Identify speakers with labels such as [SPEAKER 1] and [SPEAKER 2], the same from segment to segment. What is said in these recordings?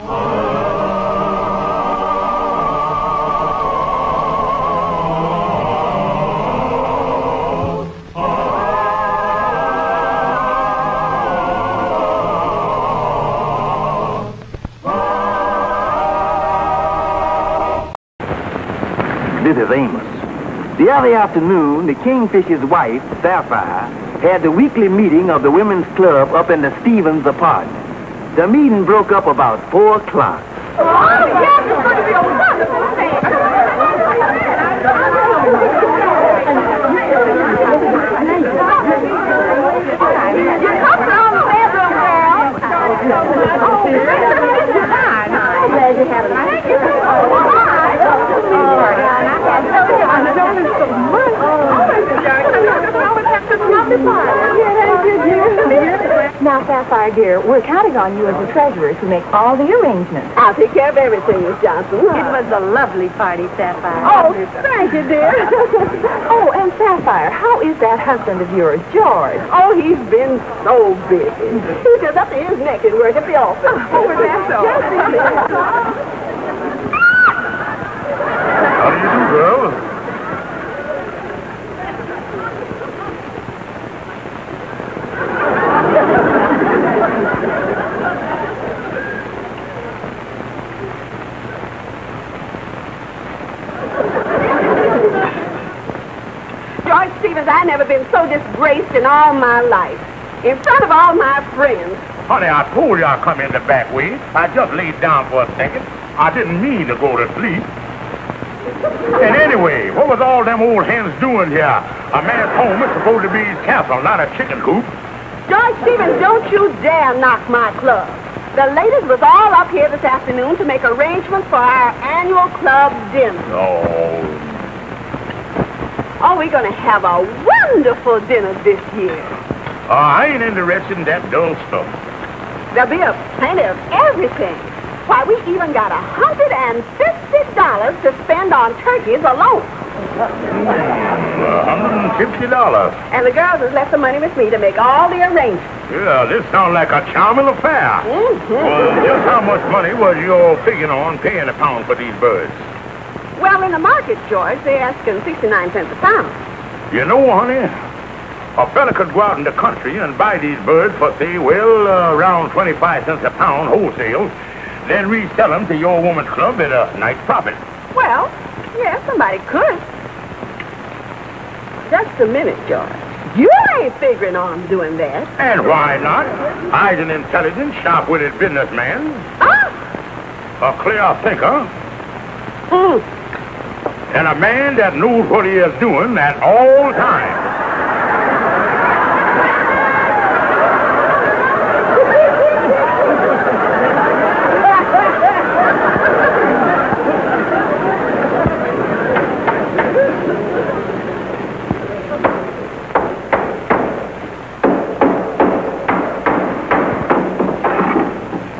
[SPEAKER 1] This is Amos. The other afternoon, the Kingfish's wife, Sapphire, had the weekly meeting of the women's club up in the Stevens apartment. The meeting broke up about 4 o'clock.
[SPEAKER 2] Oh, yes, it's going to be a wonderful day. You come from the bedroom, girl. Oh, I'm glad you had a nice day.
[SPEAKER 3] Now, Sapphire, dear, we're counting on you as the treasurer to make all the arrangements.
[SPEAKER 2] I'll take care of everything, Miss Johnson.
[SPEAKER 3] It was a lovely party, Sapphire.
[SPEAKER 2] Oh, thank you, dear.
[SPEAKER 3] Oh, and Sapphire, how is that husband of yours, George?
[SPEAKER 2] Oh, he's been so busy. He's just up to his neck in work at the office.
[SPEAKER 3] Oh, that's all.
[SPEAKER 4] How do you do, girl?
[SPEAKER 2] George Stevens, I've never been so disgraced in all my life. In front of all my friends.
[SPEAKER 4] Honey, I told you I'd come in the back way. I just laid down for a second. I didn't mean to go to sleep. And anyway, what was all them old hens doing here? A man's home is supposed to be his castle, not a chicken coop.
[SPEAKER 2] George Stevens, don't you dare knock my club. The ladies was all up here this afternoon to make arrangements for our annual club dinner. Oh, we're going to have a wonderful dinner this year.
[SPEAKER 4] I ain't interested in that dull stuff.
[SPEAKER 2] There'll be plenty of everything. Why, we even got $150 to spend on turkeys alone.
[SPEAKER 4] $150.
[SPEAKER 2] And the girls has left the money with me to make all the arrangements.
[SPEAKER 4] Yeah, this sounds like a charming affair. Well, just how much money was you figuring on paying a pound for these birds?
[SPEAKER 2] Well, in the market, George, they're asking 69 cents a pound.
[SPEAKER 4] You know, honey, a fella could go out in the country and buy these birds for, say, around 25 cents a pound wholesale, then resell them to your woman's club at a nice profit.
[SPEAKER 2] Well, yeah, somebody could. Just a minute, George. You ain't figuring on doing that.
[SPEAKER 4] And why not? I's an intelligent, sharp-witted businessman.
[SPEAKER 2] Ah!
[SPEAKER 4] A clear thinker. And a man that knows what he is doing at all times.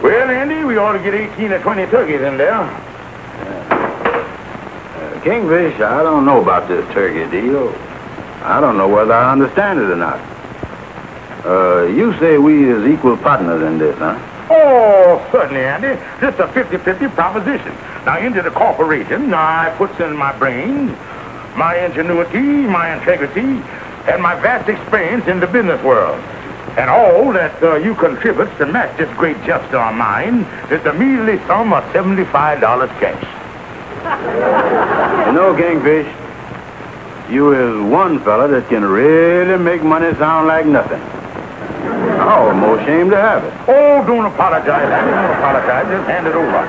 [SPEAKER 4] Well, Andy, we ought to get 18 or 20 turkeys in there.
[SPEAKER 1] Kingfish, I don't know about this turkey deal. I don't know whether I understand it or not. You say we is equal partners in this, huh?
[SPEAKER 4] Oh, certainly, Andy. This is a 50-50 proposition. Now, into the corporation, I puts in my brains, my ingenuity, my integrity, and my vast experience in the business world. And all that you contribute to match this great gesture of mine is the measly sum of $75 cash.
[SPEAKER 1] You know, Kingfish, you is one fella that can really make money sound like nothing. I'm almost ashamed to have it.
[SPEAKER 4] Oh, don't apologize, Andy. Don't apologize. Just hand it over.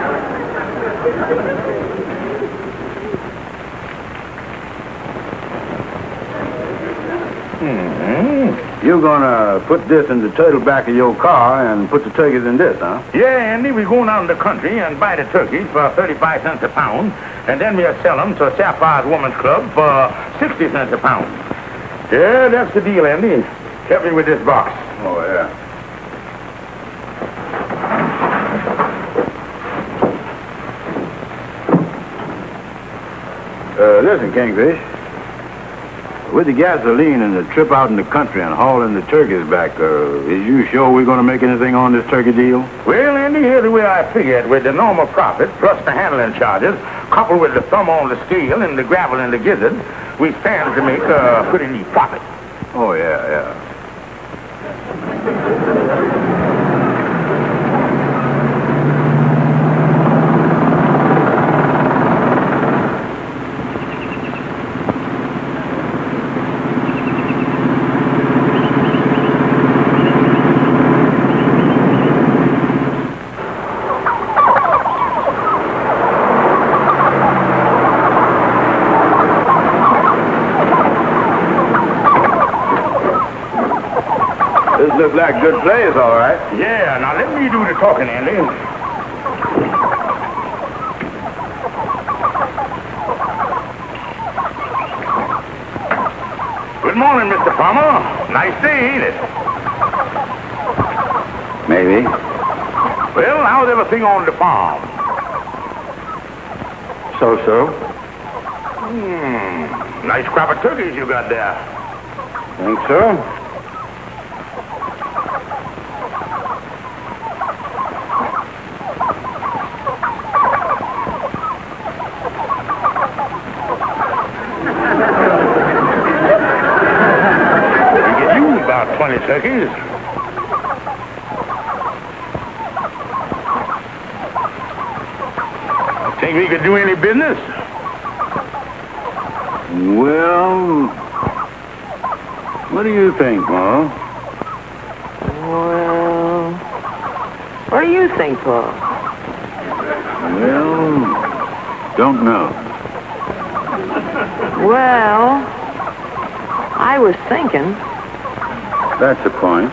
[SPEAKER 1] You're gonna put this in the turtle back of your car and put the turkeys in this, huh?
[SPEAKER 4] Yeah, Andy, we're going out in the country and buy the turkeys for 35 cents a pound, and then we'll sell them to Sapphire's Woman's Club for 60 cents a pound. Yeah, that's the deal, Andy. Help me with this box.
[SPEAKER 1] Oh, yeah. Listen, Kingfish.
[SPEAKER 5] with the gasoline and the trip out in the country and hauling the turkeys back, is you sure we're going to make anything on this turkey deal?
[SPEAKER 4] Well, Andy, here's the way I figured. With the normal profit, plus the handling charges, coupled with the thumb on the scale and the gravel and the gizzard, we stand to make a pretty neat profit.
[SPEAKER 5] Oh, yeah. This looks like a good place, all right.
[SPEAKER 4] Yeah, now let me do the talking, Andy. Good morning, Mr. Farmer. Nice day, ain't it?
[SPEAKER 5] Maybe.
[SPEAKER 4] Well, how's everything on the farm?
[SPEAKER 5] So-so.
[SPEAKER 4] Nice crop of turkeys you got there.
[SPEAKER 5] Think so?
[SPEAKER 4] We could use about 20 turkeys. Think we could do any business?
[SPEAKER 5] Well, what do you think, Ma?
[SPEAKER 6] Well, what do you think, Paul?
[SPEAKER 5] Well, don't know.
[SPEAKER 6] Well, I was thinking.
[SPEAKER 5] That's the point.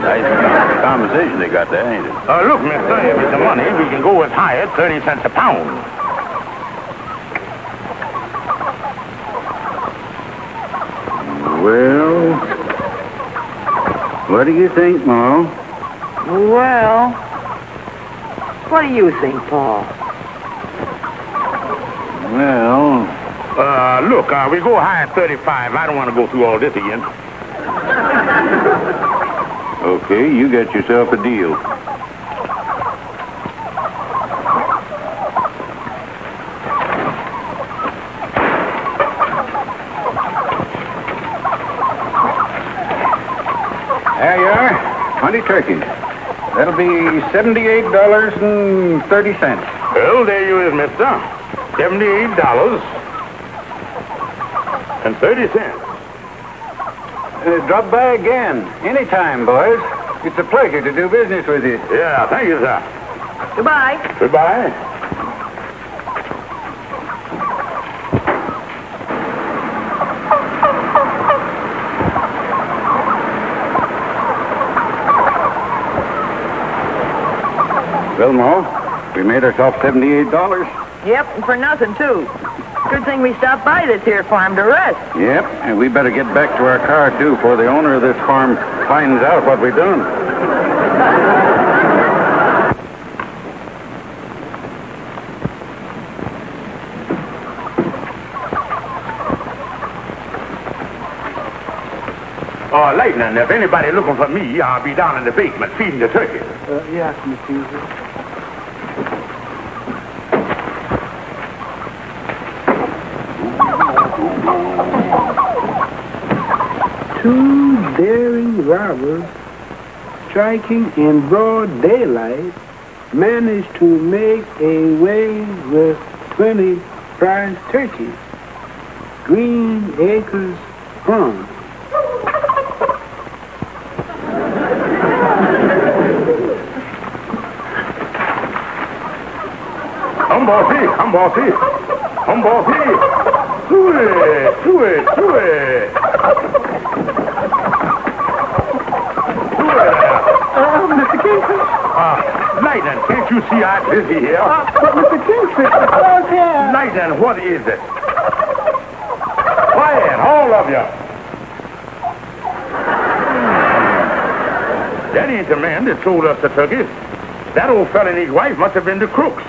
[SPEAKER 5] Nice conversation they got there, ain't it?
[SPEAKER 4] Look, mister, if it's the money, we can go as high as 30 cents a pound.
[SPEAKER 5] Well, what do you think, Ma?
[SPEAKER 6] Well, what do you think, Paul?
[SPEAKER 5] Well,
[SPEAKER 4] Look, we go high at 35. I don't want to go through all this again.
[SPEAKER 5] okay, you get yourself a deal. There you are. 20 turkeys. That'll be $78.30.
[SPEAKER 4] Well, there you is, mister. $78.30.
[SPEAKER 5] Drop by again. Anytime, boys. It's a pleasure to do business with you.
[SPEAKER 4] Yeah, thank you, sir.
[SPEAKER 6] Goodbye.
[SPEAKER 4] Goodbye.
[SPEAKER 5] Well, Ma, we made ourselves $78.
[SPEAKER 6] Yep, and for nothing, too. Good thing we stopped by this here farm to rest.
[SPEAKER 5] Yep, and we better get back to our car, too, before the owner of this farm finds out what we've done.
[SPEAKER 4] Lightning, if anybody looking for me, I'll be down in the basement feeding the turkeys.
[SPEAKER 7] Yes, Miss Susan. Two daring robbers, striking in broad daylight, managed to make away with 20 prize turkeys. Green Acres Farm.
[SPEAKER 4] I'm bossy. Do it.
[SPEAKER 7] Mr. Kingfish.
[SPEAKER 4] Lightning, can't you see I'm busy here?
[SPEAKER 7] But Mr. Kingfish, okay.
[SPEAKER 4] Lightning, what is it? Quiet, all of you. That ain't the man that sold us the turkeys. That old fella and his wife must have been the crooks.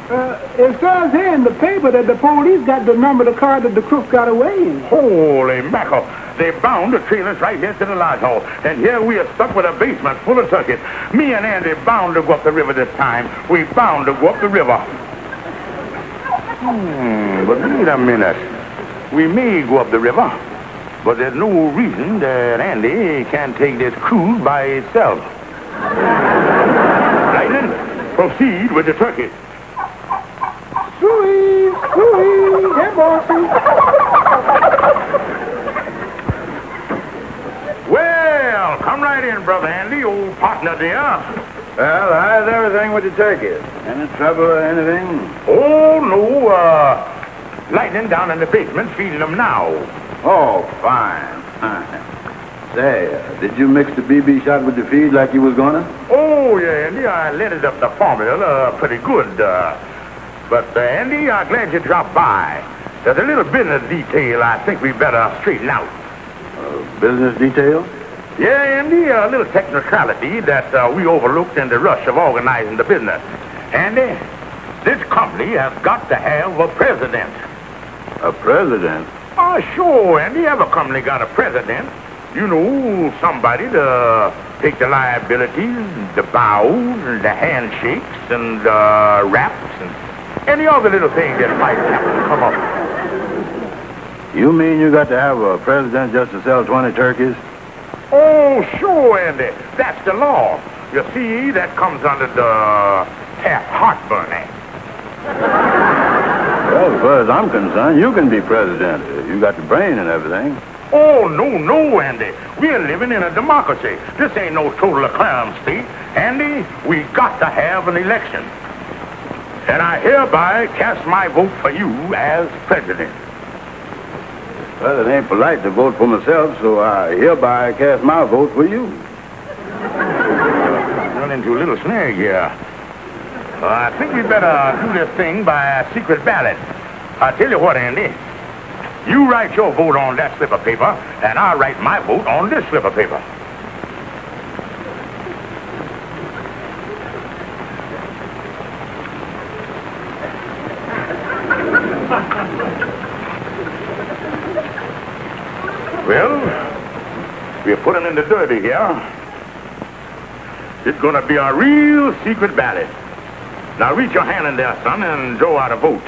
[SPEAKER 7] It says here in the paper that the police got the number of the car that the crook got away in.
[SPEAKER 4] Holy mackerel. They bound the trailers right here to the lodge hall. And here we are stuck with a basement full of turkeys. Me and Andy bound to go up the river this time. We bound to go up the river. But wait a minute. We may go up the river, but there's no reason that Andy can't take this cruise by itself. Lightning, proceed with the turkey.
[SPEAKER 7] Sweet, sweet, hey, bossy.
[SPEAKER 4] Well, come right in, Brother Andy, old partner dear.
[SPEAKER 5] Well, how's everything with the turkeys? Any trouble or anything?
[SPEAKER 4] Oh, no, Lightning down in the basement feeding them now.
[SPEAKER 5] Oh, fine. Say, did you mix the BB shot with the feed like you was gonna?
[SPEAKER 4] Oh, yeah, Andy, I let it up the formula pretty good. But, Andy, I'm glad you dropped by. There's a little business detail I think we better straighten out.
[SPEAKER 5] Business detail?
[SPEAKER 4] Yeah, Andy, a little technicality that we overlooked in the rush of organizing the business. Andy, this company has got to have a president.
[SPEAKER 5] A president?
[SPEAKER 4] Oh, sure, Andy. Every company got a president. You know, somebody to take the liabilities, the bows, and the handshakes, and the raps, and any other little thing that might happen to come up.
[SPEAKER 5] You mean you got to have a president just to sell 20 turkeys?
[SPEAKER 4] Oh, sure, Andy. That's the law. You see, that comes under the Taft-Hartburn Act.
[SPEAKER 5] Well, as far as I'm concerned, you can be president. You got the brain and everything.
[SPEAKER 4] Oh, no, Andy. We're living in a democracy. This ain't no total crime state. Andy, we got to have an election. And I hereby cast my vote for you as president.
[SPEAKER 5] Well, it ain't polite to vote for myself, so I hereby cast my vote for you.
[SPEAKER 4] Run into a little snag here. I think we'd better do this thing by a secret ballot. I'll tell you what, Andy. You write your vote on that slip of paper, and I'll write my vote on this slip of paper. Well, we're putting in the dirty here. It's going to be a real secret ballot. Now reach your hand in there, son, and draw out a vote.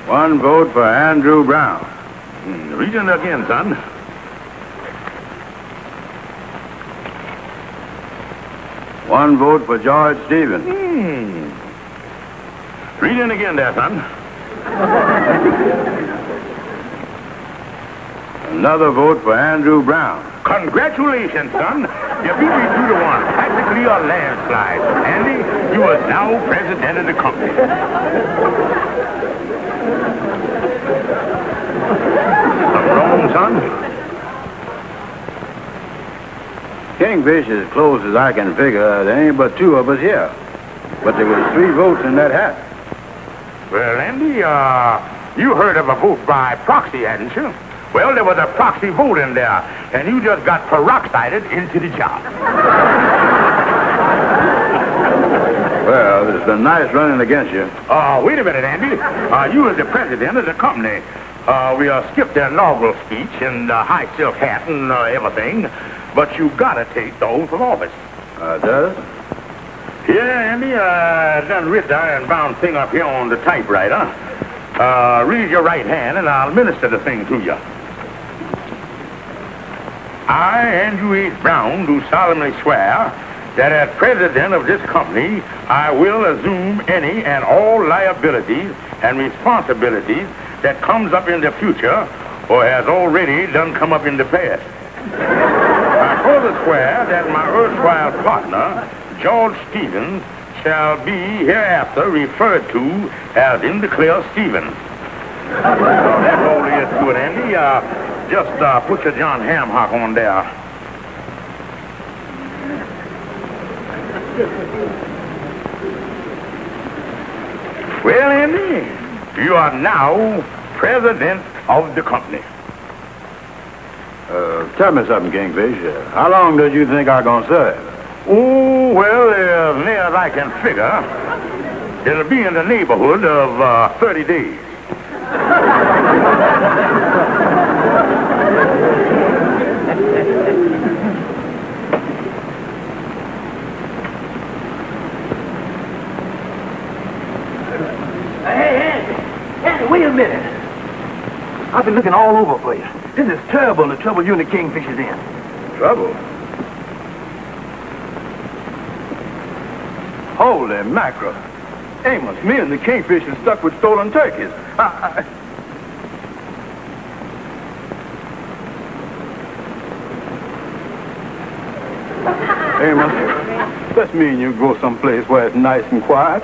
[SPEAKER 5] One vote for Andrew Brown.
[SPEAKER 4] Reach in again, son.
[SPEAKER 5] One vote for George Stevens.
[SPEAKER 4] Read in again there, son.
[SPEAKER 5] Another vote for Andrew Brown.
[SPEAKER 4] Congratulations, son. You beat me 2-1. Practically a landslide. Andy, you are now president of the company. Something wrong, son?
[SPEAKER 5] Kingfish, as close as I can figure, there ain't but 2 of us here. But there was 3 votes in that hat.
[SPEAKER 4] Well, Andy, you heard of a vote by proxy, hadn't you? Well, there was a proxy vote in there, and you just got peroxided into the job.
[SPEAKER 5] Well, it's been nice running against you.
[SPEAKER 4] Wait a minute, Andy. You as the president of the company. We skipped the inaugural speech and the high silk hat and everything, but you gotta take the oath of office.
[SPEAKER 5] Does?
[SPEAKER 4] Yeah, Andy, done writ the iron-bound thing up here on the typewriter. Raise your right hand, and I'll minister the thing to you. I, Andrew H. Brown, do solemnly swear that as president of this company, I will assume any and all liabilities and responsibilities that comes up in the future or has already done come up in the past. I further swear that my erstwhile partner, George Stevens, shall be hereafter referred to as in the clear Stevens. That's all there is to it, Andy. Just put your John Hamhock on there. Well, Andy, you are now president of the company.
[SPEAKER 5] Tell me something, Kingfish. How long does you think I'm going to serve?
[SPEAKER 4] Oh, well, as near as I can figure, it'll be in the neighborhood of 30 days.
[SPEAKER 1] Hey, wait a minute. I've been looking all over for you. This is terrible, the trouble you and the Kingfish is in.
[SPEAKER 5] Trouble? Holy mackerel. Amos, me and the Kingfish are stuck with stolen turkeys. Amos, let's me and you go someplace where it's nice and quiet.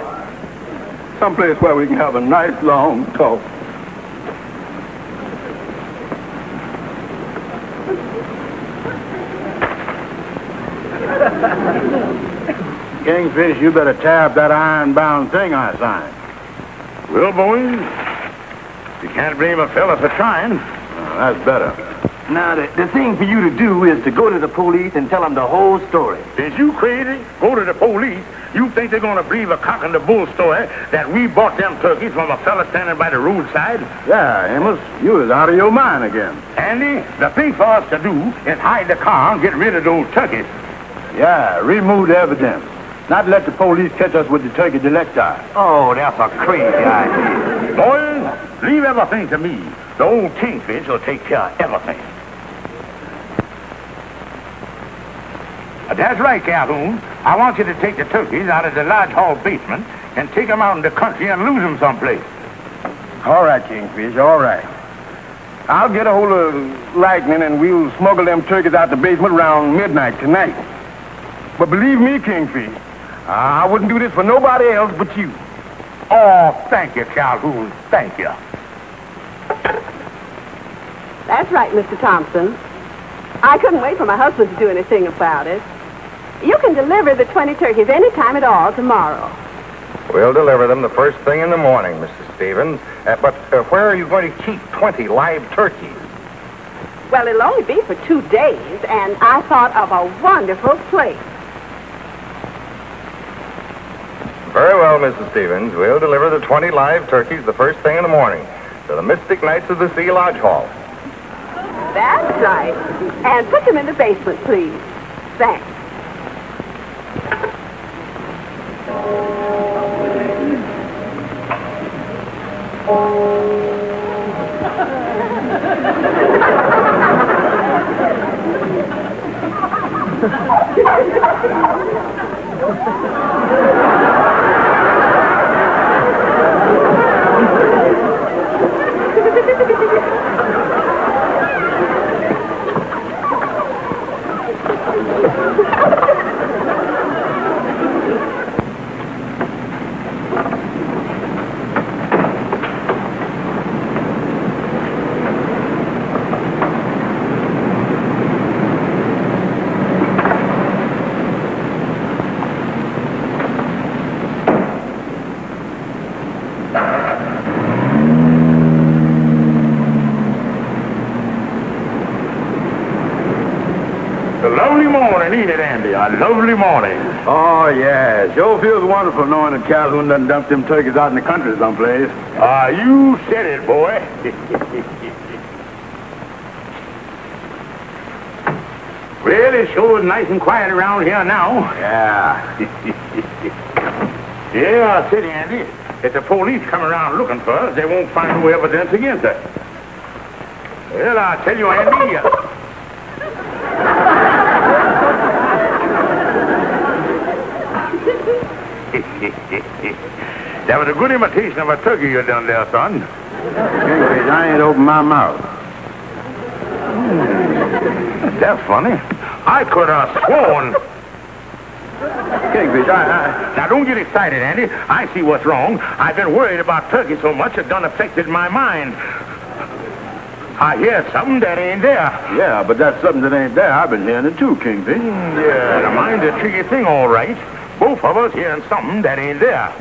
[SPEAKER 5] Someplace where we can have a nice long talk. Kingfish, you better tear up that iron-bound thing I signed.
[SPEAKER 4] Well, boys, you can't blame a fella for trying.
[SPEAKER 5] That's better.
[SPEAKER 1] Now, the thing for you to do is to go to the police and tell them the whole story.
[SPEAKER 4] Is you crazy? Go to the police. You think they're going to believe a cock and the bull story that we bought them turkeys from a fella standing by the roadside?
[SPEAKER 5] Yeah, Amos, you was out of your mind again.
[SPEAKER 4] Andy, the thing for us to do is hide the car and get rid of those turkeys.
[SPEAKER 5] Yeah, remove the evidence. Not let the police catch us with the turkey delecti.
[SPEAKER 1] Oh, that's a crazy idea.
[SPEAKER 4] Boys, leave everything to me. The old Kingfish will take care of everything. That's right, Calhoun. I want you to take the turkeys out of the large hall basement and take them out in the country and lose them someplace.
[SPEAKER 5] All right, Kingfish, all right. I'll get a hold of Lightning and we'll smuggle them turkeys out the basement around midnight tonight. But believe me, Kingfish, I wouldn't do this for nobody else but you.
[SPEAKER 4] Oh, thank you, Calhoun. Thank you.
[SPEAKER 2] That's right, Mr. Thompson. I couldn't wait for my husband to do anything about it. You can deliver the 20 turkeys any time at all tomorrow.
[SPEAKER 8] We'll deliver them the first thing in the morning, Mrs. Stevens. But where are you going to keep 20 live turkeys?
[SPEAKER 2] Well, it'll only be for 2 days, and I thought of a wonderful place.
[SPEAKER 8] Very well, Mrs. Stevens. We'll deliver the 20 live turkeys the first thing in the morning to the Mystic Knights of the Sea Lodge Hall.
[SPEAKER 2] That's right. And put them in the basement, please. Thanks.
[SPEAKER 4] Ain't it, Andy? A lovely morning.
[SPEAKER 5] Oh, yeah. Sure feels wonderful knowing that Calhoun doesn't dump them turkeys out in the country someplace.
[SPEAKER 4] You said it, boy. Well, it sure is nice and quiet around here now.
[SPEAKER 5] Yeah.
[SPEAKER 4] Yeah, I said, Andy, if the police come around looking for us, they won't find no evidence against us. Well, I tell you, Andy... That was a good imitation of a turkey you done there, son.
[SPEAKER 5] Kingfish, I ain't opened my mouth.
[SPEAKER 4] That's funny. I could have sworn.
[SPEAKER 5] Kingfish,
[SPEAKER 4] Now, don't get excited, Andy. I see what's wrong. I've been worried about turkey so much it done affected my mind. I hear something that ain't there.
[SPEAKER 5] Yeah, but that's something that ain't there. I've been hearing it too, Kingfish.
[SPEAKER 4] Yeah, the mind's a tricky thing, all right. Both of us hearing something that ain't there.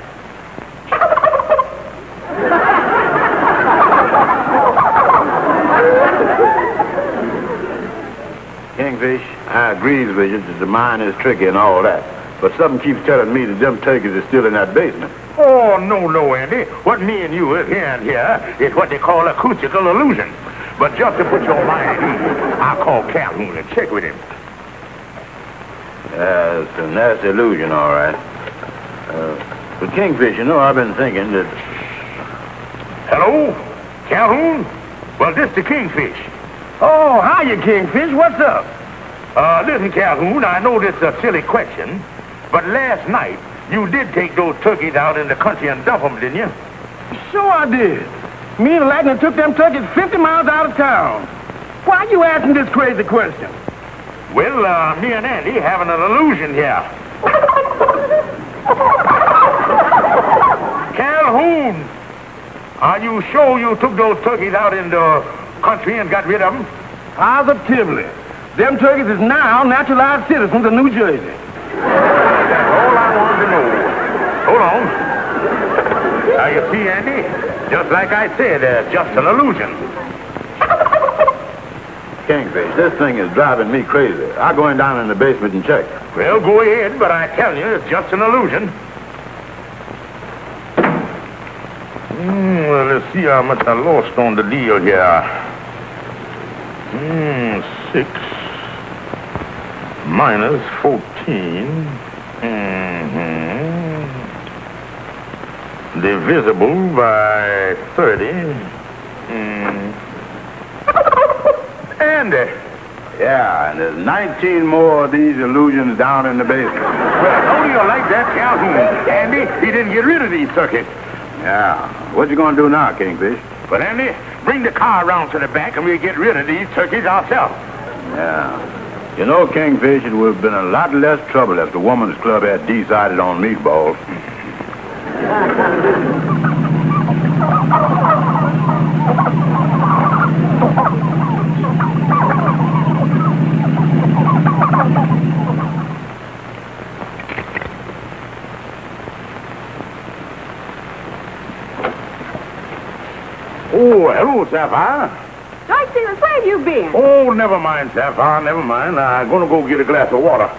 [SPEAKER 5] Kingfish, Kingfish, I agree with you that the mine is tricky and all that. But something keeps telling me that them turkeys are still in that basement.
[SPEAKER 4] Oh, no, Andy. What me and you is hearing here is what they call acoustical illusion. But just to put your mind at ease, I'll call Calhoun and check with him.
[SPEAKER 5] Yeah, it's a nasty illusion, all right. But Kingfish, you know, I've been thinking that...
[SPEAKER 4] Hello? Calhoun? Well, this the Kingfish.
[SPEAKER 5] Oh, hiya, Kingfish. What's up?
[SPEAKER 4] Listen, Calhoun, I know this is a silly question, but last night you did take those turkeys out in the country and dump them, didn't you?
[SPEAKER 5] Sure I did. Me and Lightning took them turkeys 50 miles out of town. Why you asking this crazy question?
[SPEAKER 4] Well, me and Andy having an illusion here. Calhoun, are you sure you took those turkeys out in the country and got rid of them?
[SPEAKER 5] Positively. Them turkeys is now naturalized citizens of New Jersey.
[SPEAKER 4] That's all I wanted to know. Hold on. Now, you see, Andy, just like I said, just an illusion.
[SPEAKER 5] Kingfish, this thing is driving me crazy. I'll go in down in the basement and check.
[SPEAKER 4] Well, go ahead, but I tell you, it's just an illusion. Well, let's see how much I lost on the deal here. 6 minus 14. Divisible by 30. Andy.
[SPEAKER 5] Yeah, and there's 19 more of these illusions down in the basement.
[SPEAKER 4] Well, how do you like that, Calhoun? Andy, he didn't get rid of these turkeys.
[SPEAKER 5] Yeah. What you gonna do now, Kingfish?
[SPEAKER 4] But, Andy, bring the car around to the back and we'll get rid of these turkeys ourselves.
[SPEAKER 5] Yeah. You know, Kingfish, it would have been a lot less trouble if the woman's club had decided on meatballs.
[SPEAKER 4] Oh, hello, Sapphire.
[SPEAKER 2] George Stevens, where have you been?
[SPEAKER 4] Oh, never mind, Sapphire, never mind. I'm going to go get a glass of water.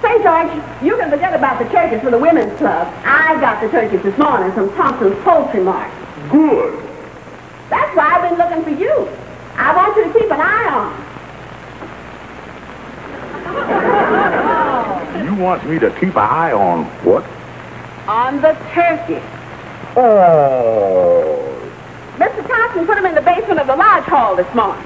[SPEAKER 2] Say, George, you can forget about the turkeys for the women's club. I got the turkeys this morning from Thompson's Poultry Mart.
[SPEAKER 4] Good.
[SPEAKER 2] That's why I've been looking for you. I want you to keep an eye on.
[SPEAKER 4] You want me to keep an eye on what?
[SPEAKER 2] On the turkey.
[SPEAKER 4] Oh.
[SPEAKER 2] Mr. Thompson put them in the basement of the lodge hall this morning.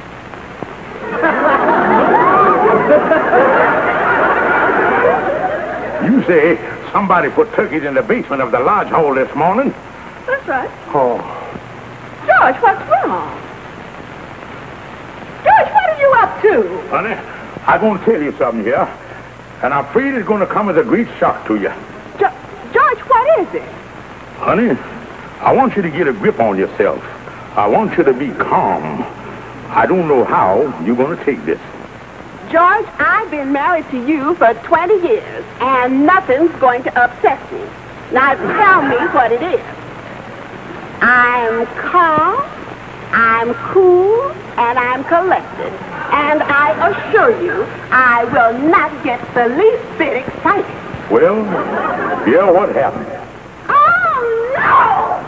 [SPEAKER 4] You say somebody put turkeys in the basement of the lodge hall this morning?
[SPEAKER 2] That's right.
[SPEAKER 4] Oh.
[SPEAKER 2] George, what's wrong? George, what are you up to?
[SPEAKER 4] Honey, I'm going to tell you something here, and I'm afraid it's going to come as a great shock to you.
[SPEAKER 2] George, what is it?
[SPEAKER 4] Honey, I want you to get a grip on yourself. I want you to be calm. I don't know how you're going to take this.
[SPEAKER 2] George, I've been married to you for 20 years, and nothing's going to upset me. Now tell me what it is. I'm calm, I'm cool, and I'm collected. And I assure you, I will not get the least bit excited.
[SPEAKER 4] Well, yeah, what happened?
[SPEAKER 2] Oh, no!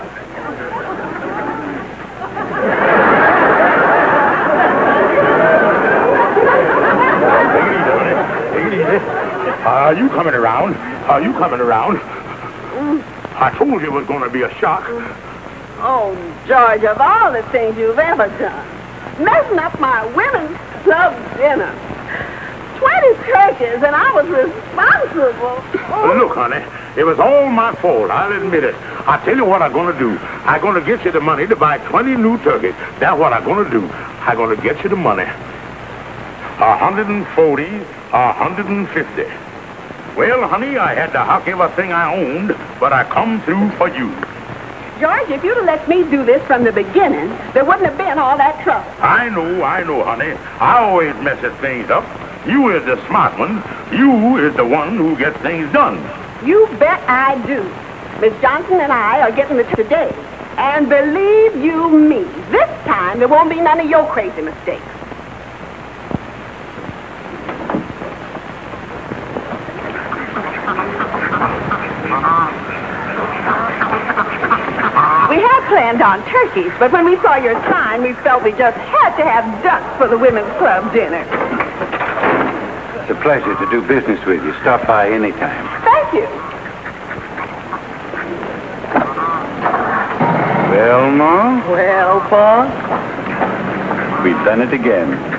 [SPEAKER 4] Take it easy. Are you coming around? Are you coming around? I told you it was going to be a shock.
[SPEAKER 2] Oh, George, of all the things you've ever done, messing up my women's club dinner. 20 turkeys, and I was responsible. Oh.
[SPEAKER 4] Look, honey, it was all my fault. I'll admit it. I'll tell you what I'm going to do. I'm going to get you the money to buy 20 new turkeys. That's what I'm going to do. I'm going to get you the money. 140, 150. Well, honey, I had to hock everything I owned, but I come through for you.
[SPEAKER 2] George, if you'd have let me do this from the beginning, there wouldn't have been all that trouble.
[SPEAKER 4] I know, honey. I always messes things up. You is the smart one. You is the one who gets things done.
[SPEAKER 2] You bet I do. Miss Johnson and I are getting it today. And believe you me, this time there won't be none of your crazy mistakes. planned on turkeys, but when we saw your sign, we felt we just had to have ducks for the women's club dinner.
[SPEAKER 9] It's a pleasure to do business with you. Stop by anytime.
[SPEAKER 2] Thank you.
[SPEAKER 9] Well, Ma?
[SPEAKER 6] Well, boss?
[SPEAKER 9] We've done it again.